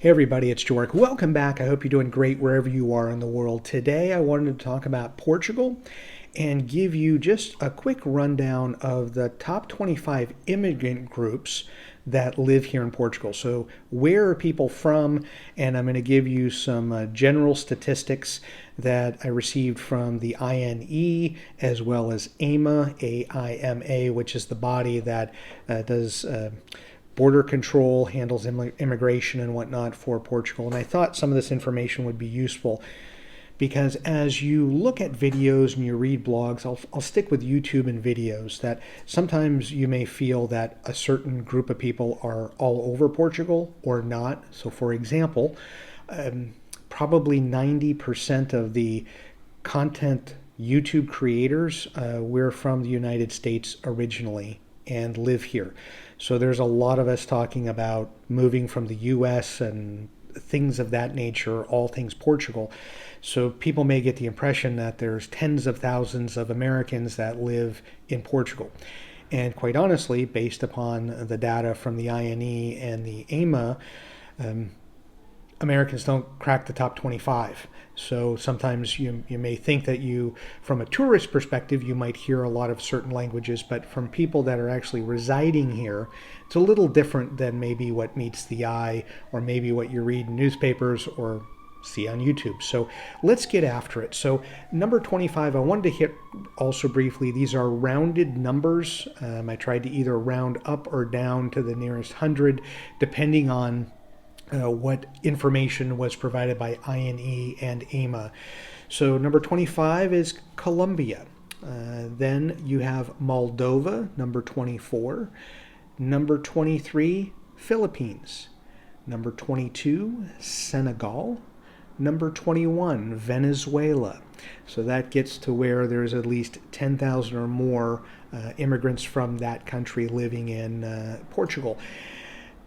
Hey everybody, it's Joric. Welcome back. I hope you're doing great wherever you are in the world. Today I wanted to talk about Portugal and give you just a quick rundown of the top 25 immigrant groups that live here in Portugal. So where are people from? And I'm going to give you some general statistics that I received from the INE as well as AIMA, AIMA, which is the body that does border control, handles immigration and whatnot for Portugal. And I thought some of this information would be useful because as you look at videos and you read blogs, I'll stick with YouTube and videos, that sometimes you may feel that a certain group of people are all over Portugal or not. So for example, probably 90% of the content YouTube creators, we're from the United States originally and live here. So there's a lot of us talking about moving from the US and things of that nature, all things Portugal. So people may get the impression that there's tens of thousands of Americans that live in Portugal. And quite honestly, based upon the data from the INE and the AIMA, Americans don't crack the top 25. So sometimes you may think that from a tourist perspective, you might hear a lot of certain languages, but from people that are actually residing here, it's a little different than maybe what meets the eye or maybe what you read in newspapers or see on YouTube. So let's get after it. So number 25, I wanted to hit also briefly, these are rounded numbers. I tried to either round up or down to the nearest 100, depending on what information was provided by INE and AIMA. So number 25 is Colombia. Then you have Moldova, number 24. Number 23, Philippines. Number 22, Senegal. Number 21, Venezuela. So that gets to where there's at least 10,000 or more immigrants from that country living in Portugal.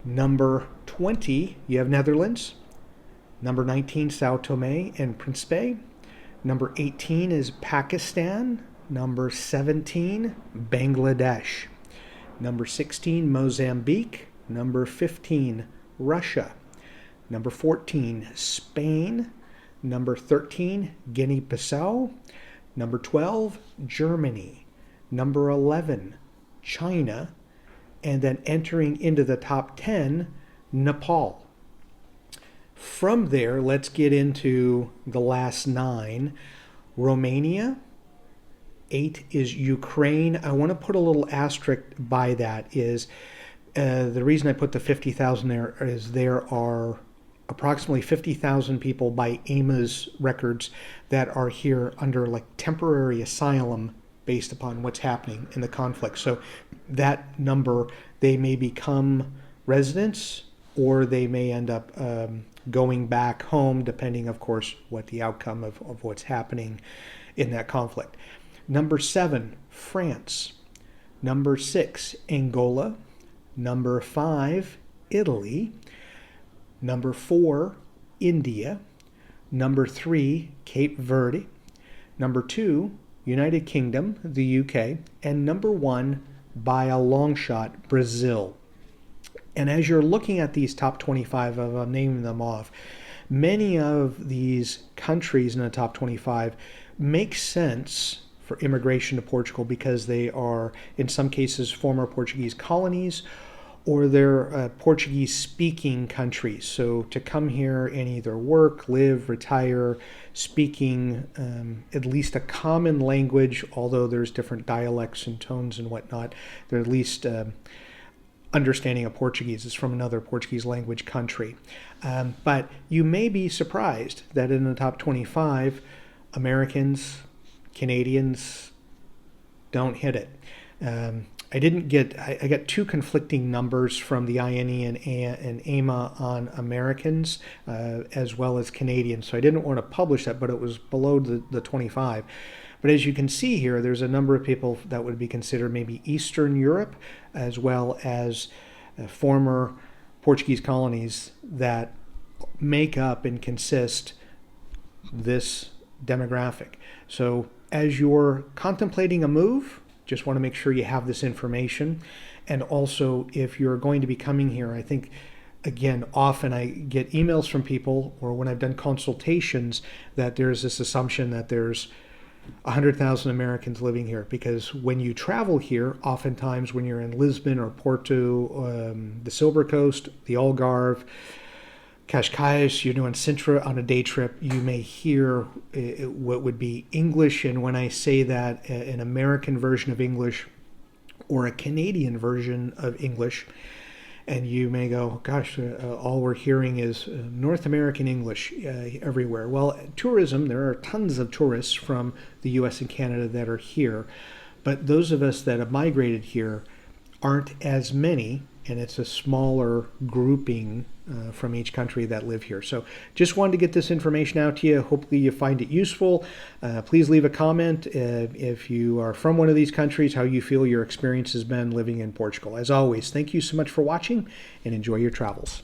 Number 20, you have Netherlands. Number 19, Sao Tome and Principe. Number 18 is Pakistan. Number 17, Bangladesh. Number 16, Mozambique. Number 15, Russia. Number 14, Spain. Number 13, Guinea-Bissau. Number 12, Germany. Number 11, China. And then entering into the top 10, Nepal. From there, let's get into the last 9. Romania. 8 is Ukraine. I want to put a little asterisk by that is the reason I put the 50,000 there is there are approximately 50,000 people by AIMA's records that are here under like temporary asylum based upon what's happening in the conflict. So that number, they may become residents or they may end up going back home, depending, of course, what the outcome of what's happening in that conflict. Number 7, France. Number 6, Angola. Number 5, Italy. Number 4, India. Number 3, Cape Verde. Number 2, United Kingdom, the UK, and number 1, by a long shot, Brazil. And as you're looking at these top 25, I'm naming them off, many of these countries in the top 25 make sense for immigration to Portugal because they are, in some cases, former Portuguese colonies or they're Portuguese-speaking countries. So to come here and either work, live, retire, speaking at least a common language, although there's different dialects and tones and whatnot, they're at least understanding of Portuguese is from another Portuguese language country. But you may be surprised that in the top 25, Americans, Canadians don't hit it. I got 2 conflicting numbers from the INE and AIMA on Americans as well as Canadians. So I didn't want to publish that, but it was below the 25. But as you can see here, there's a number of people that would be considered maybe Eastern Europe as well as former Portuguese colonies that make up and consist this demographic. So as you're contemplating a move, just want to make sure you have this information. And also, if you're going to be coming here, I think again, often I get emails from people, or when I've done consultations, that there's this assumption that there's 100,000 Americans living here, because when you travel here, oftentimes when you're in Lisbon or Porto, the Silver Coast, the Algarve, Cascais, you're doing Sintra on a day trip, you may hear what would be English, and when I say that, an American version of English or a Canadian version of English, and you may go, gosh, all we're hearing is North American English everywhere. Well, tourism, there are tons of tourists from the US and Canada that are here, but those of us that have migrated here aren't as many, and it's a smaller grouping from each country that live here. So just wanted to get this information out to you. Hopefully you find it useful. Please leave a comment if you are from one of these countries, how you feel your experience has been living in Portugal. As always, thank you so much for watching, and enjoy your travels.